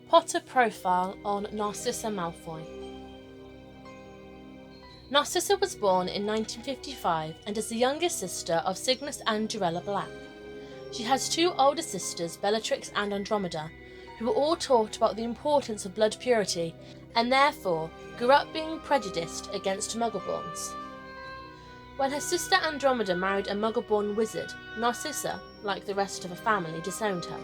Potter profile on Narcissa Malfoy. Narcissa was born in 1955 and is the youngest sister of Cygnus and Regulus Black. She has two older sisters, Bellatrix and Andromeda, who were all taught about the importance of blood purity and therefore grew up being prejudiced against Muggleborns. When her sister Andromeda married a Muggleborn wizard, Narcissa, like the rest of her family, disowned her.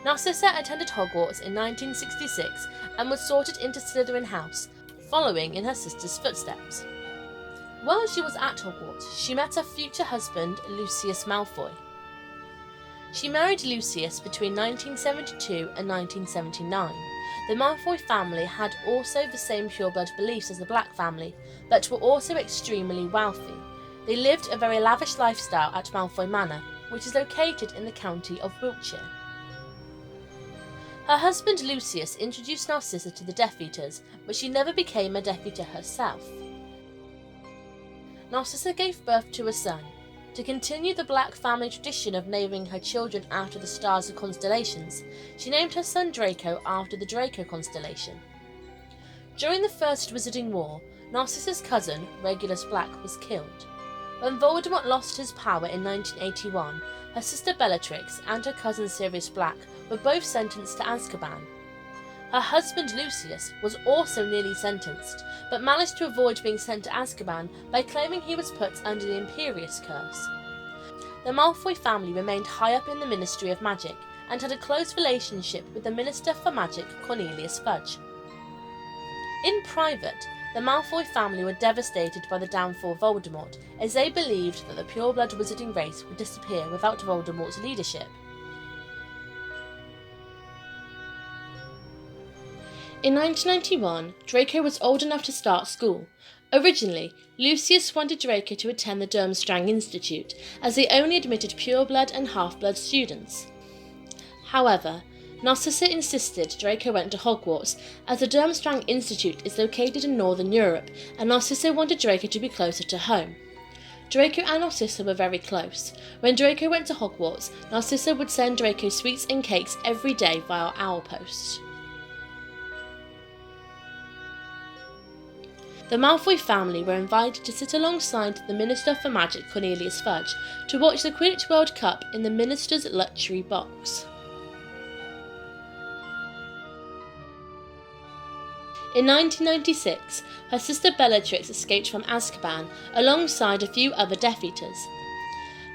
Narcissa attended Hogwarts in 1966 and was sorted into Slytherin House, following in her sister's footsteps. While she was at Hogwarts, she met her future husband, Lucius Malfoy. She married Lucius between 1972 and 1979. The Malfoy family had also the same pureblood beliefs as the Black family, but were also extremely wealthy. They lived a very lavish lifestyle at Malfoy Manor, which is located in the county of Wiltshire. Her husband Lucius introduced Narcissa to the Death Eaters, but she never became a Death Eater herself. Narcissa gave birth to a son. To continue the Black family tradition of naming her children after the stars and constellations, she named her son Draco after the Draco constellation. During the First Wizarding War, Narcissa's cousin, Regulus Black, was killed. When Voldemort lost his power in 1981, her sister Bellatrix and her cousin Sirius Black were both sentenced to Azkaban. Her husband Lucius was also nearly sentenced, but managed to avoid being sent to Azkaban by claiming he was put under the Imperius Curse. The Malfoy family remained high up in the Ministry of Magic and had a close relationship with the Minister for Magic, Cornelius Fudge. In private, the Malfoy family were devastated by the downfall of Voldemort, as they believed that the pureblood wizarding race would disappear without Voldemort's leadership. In 1991, Draco was old enough to start school. Originally, Lucius wanted Draco to attend the Durmstrang Institute, as they only admitted pureblood and half-blood students. However, Narcissa insisted Draco went to Hogwarts, as the Durmstrang Institute is located in Northern Europe, and Narcissa wanted Draco to be closer to home. Draco and Narcissa were very close. When Draco went to Hogwarts, Narcissa would send Draco sweets and cakes every day via owl post. The Malfoy family were invited to sit alongside the Minister for Magic, Cornelius Fudge, to watch the Quidditch World Cup in the Minister's luxury box. In 1996, her sister Bellatrix escaped from Azkaban alongside a few other Death Eaters.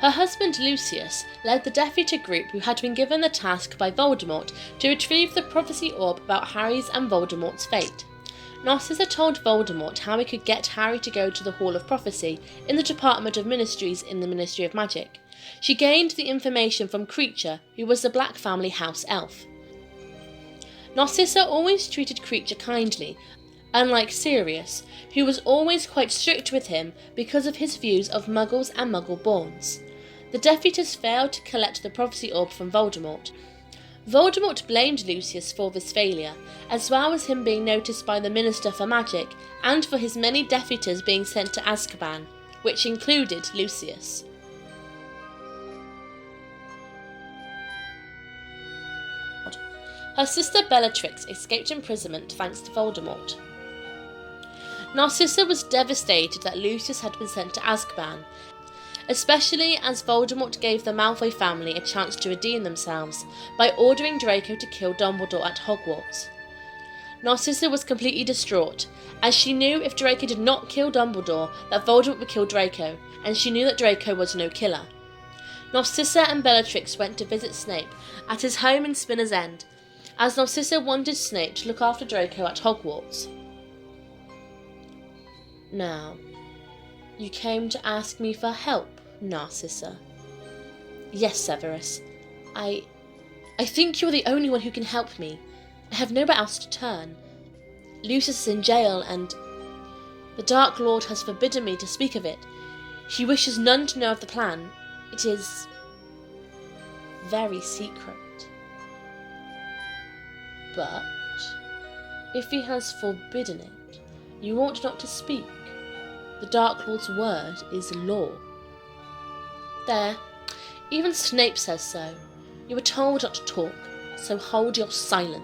Her husband Lucius led the Death Eater group who had been given the task by Voldemort to retrieve the prophecy orb about Harry's and Voldemort's fate. Narcissa told Voldemort how he could get Harry to go to the Hall of Prophecy in the Department of Ministries in the Ministry of Magic. She gained the information from Kreacher, who was the Black family house elf. Narcissa always treated Kreacher kindly, unlike Sirius, who was always quite strict with him because of his views of Muggles and Muggleborns. The Death Eaters failed to collect the prophecy orb from Voldemort. Voldemort blamed Lucius for this failure, as well as him being noticed by the Minister for Magic, and for his many Death Eaters being sent to Azkaban, which included Lucius. Her sister Bellatrix escaped imprisonment thanks to Voldemort. Narcissa was devastated that Lucius had been sent to Azkaban, especially as Voldemort gave the Malfoy family a chance to redeem themselves by ordering Draco to kill Dumbledore at Hogwarts. Narcissa was completely distraught, as she knew if Draco did not kill Dumbledore that Voldemort would kill Draco, and she knew that Draco was no killer. Narcissa and Bellatrix went to visit Snape at his home in Spinner's End, as Narcissa wanted Snape to look after Draco at Hogwarts. Now, you came to ask me for help, Narcissa. Yes, Severus. I think you're the only one who can help me. I have nowhere else to turn. Lucius is in jail, and the Dark Lord has forbidden me to speak of it. He wishes none to know of the plan. It is very secret. But if he has forbidden it, you ought not to speak. The Dark Lord's word is law. There, even Snape says so. You were told not to talk. so hold your silence.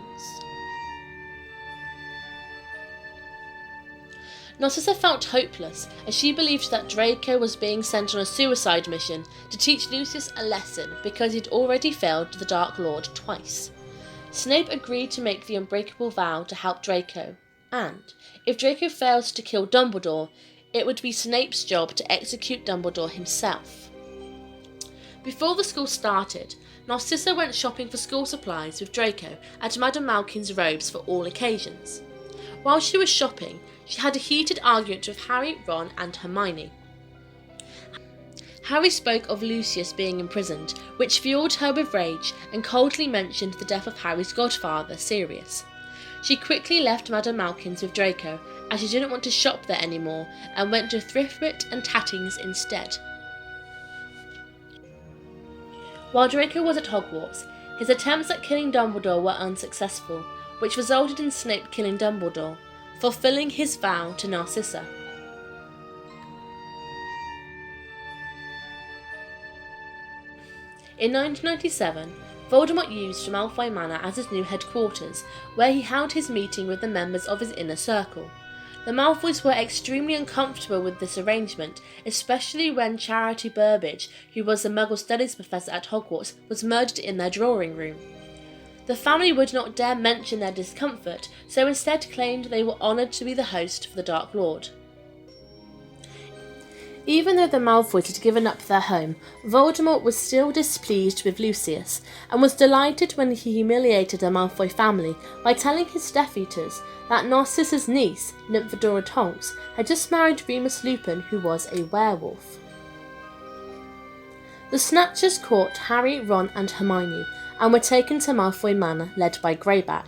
Narcissa felt hopeless, as she believed that Draco was being sent on a suicide mission to teach Lucius a lesson because he'd already failed the Dark Lord twice. Snape agreed to make the unbreakable vow to help Draco, and, if Draco fails to kill Dumbledore, it would be Snape's job to execute Dumbledore himself. Before the school started, Narcissa went shopping for school supplies with Draco at Madame Malkin's robes for all occasions. While she was shopping, she had a heated argument with Harry, Ron and Hermione. Harry spoke of Lucius being imprisoned, which fueled her with rage, and coldly mentioned the death of Harry's godfather, Sirius. She quickly left Madame Malkin's with Draco, as she didn't want to shop there anymore, and went to Thriftwit and Tattings instead. While Draco was at Hogwarts, his attempts at killing Dumbledore were unsuccessful, which resulted in Snape killing Dumbledore, fulfilling his vow to Narcissa. In 1997, Voldemort used Malfoy Manor as his new headquarters, where he held his meeting with the members of his inner circle. The Malfoys were extremely uncomfortable with this arrangement, especially when Charity Burbage, who was the Muggle Studies professor at Hogwarts, was murdered in their drawing room. The family would not dare mention their discomfort, so instead claimed they were honoured to be the host for the Dark Lord. Even though the Malfoys had given up their home, Voldemort was still displeased with Lucius, and was delighted when he humiliated the Malfoy family by telling his Death Eaters that Narcissa's niece, Nymphadora Tonks, had just married Remus Lupin, who was a werewolf. The Snatchers caught Harry, Ron and Hermione, and were taken to Malfoy Manor, led by Greyback.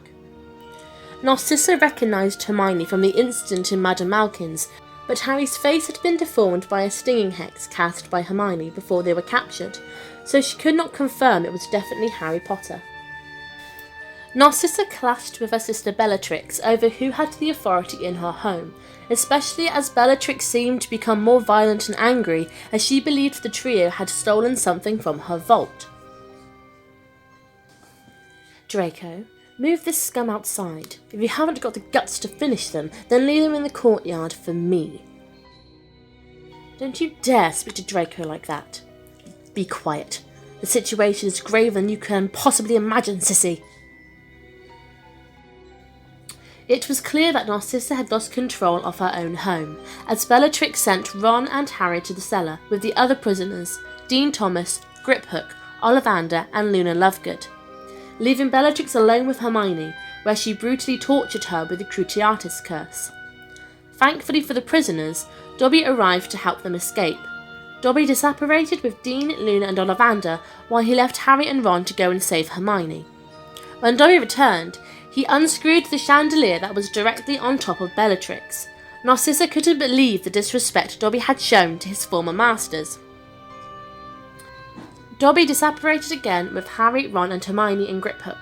Narcissa recognised Hermione from the incident in Madame Malkin's, but Harry's face had been deformed by a stinging hex cast by Hermione before they were captured, so she could not confirm it was definitely Harry Potter. Narcissa clashed with her sister Bellatrix over who had the authority in her home, especially as Bellatrix seemed to become more violent and angry as she believed the trio had stolen something from her vault. Draco, move this scum outside. If you haven't got the guts to finish them, then leave them in the courtyard for me. Don't you dare speak to Draco like that. Be quiet. The situation is graver than you can possibly imagine, sissy. It was clear that Narcissa had lost control of her own home, as Bellatrix sent Ron and Harry to the cellar with the other prisoners, Dean Thomas, Griphook, Ollivander and Luna Lovegood, leaving Bellatrix alone with Hermione, where she brutally tortured her with the Cruciatus curse. Thankfully for the prisoners, Dobby arrived to help them escape. Dobby disapparated with Dean, Luna and Ollivander, while he left Harry and Ron to go and save Hermione. When Dobby returned, he unscrewed the chandelier that was directly on top of Bellatrix. Narcissa couldn't believe the disrespect Dobby had shown to his former masters. Dobby disapparated again with Harry, Ron and Hermione in Griphook.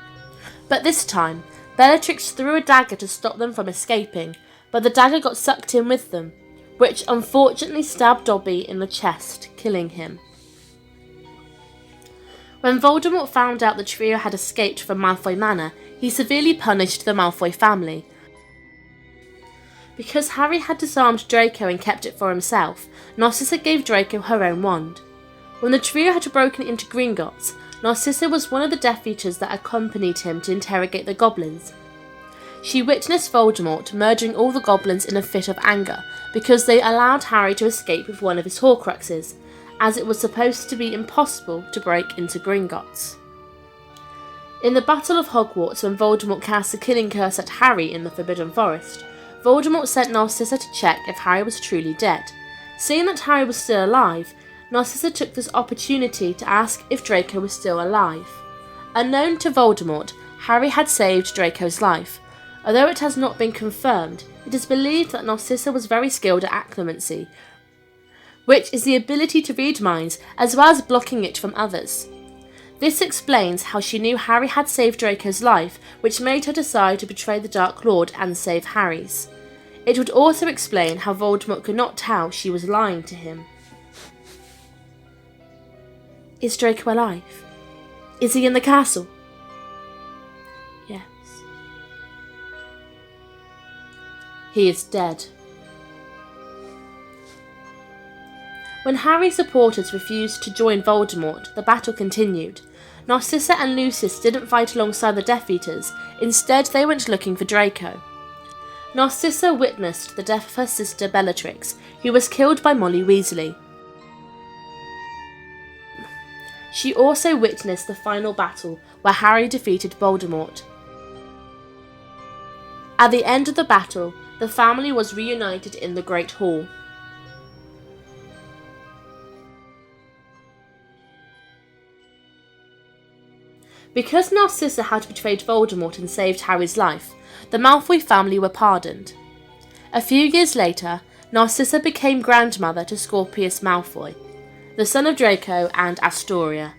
But this time, Bellatrix threw a dagger to stop them from escaping, but the dagger got sucked in with them, which unfortunately stabbed Dobby in the chest, killing him. When Voldemort found out the trio had escaped from Malfoy Manor, he severely punished the Malfoy family. Because Harry had disarmed Draco and kept it for himself, Narcissa gave Draco her own wand. When the trio had broken into Gringotts, Narcissa was one of the Death Eaters that accompanied him to interrogate the goblins. She witnessed Voldemort murdering all the goblins in a fit of anger because they allowed Harry to escape with one of his Horcruxes, as it was supposed to be impossible to break into Gringotts. In the Battle of Hogwarts, when Voldemort cast a killing curse at Harry in the Forbidden Forest, Voldemort sent Narcissa to check if Harry was truly dead. Seeing that Harry was still alive, Narcissa took this opportunity to ask if Draco was still alive. Unknown to Voldemort, Harry had saved Draco's life. Although it has not been confirmed, it is believed that Narcissa was very skilled at acclimancy, which is the ability to read minds as well as blocking it from others. This explains how she knew Harry had saved Draco's life, which made her decide to betray the Dark Lord and save Harry's. It would also explain how Voldemort could not tell she was lying to him. Is Draco alive? Is he in the castle? He is dead. When Harry's supporters refused to join Voldemort, the battle continued. Narcissa and Lucius didn't fight alongside the Death Eaters, instead they went looking for Draco. Narcissa witnessed the death of her sister Bellatrix, who was killed by Molly Weasley. She also witnessed the final battle, where Harry defeated Voldemort. At the end of the battle, the family was reunited in the Great Hall. Because Narcissa had betrayed Voldemort and saved Harry's life, the Malfoy family were pardoned. A few years later, Narcissa became grandmother to Scorpius Malfoy, the son of Draco and Astoria.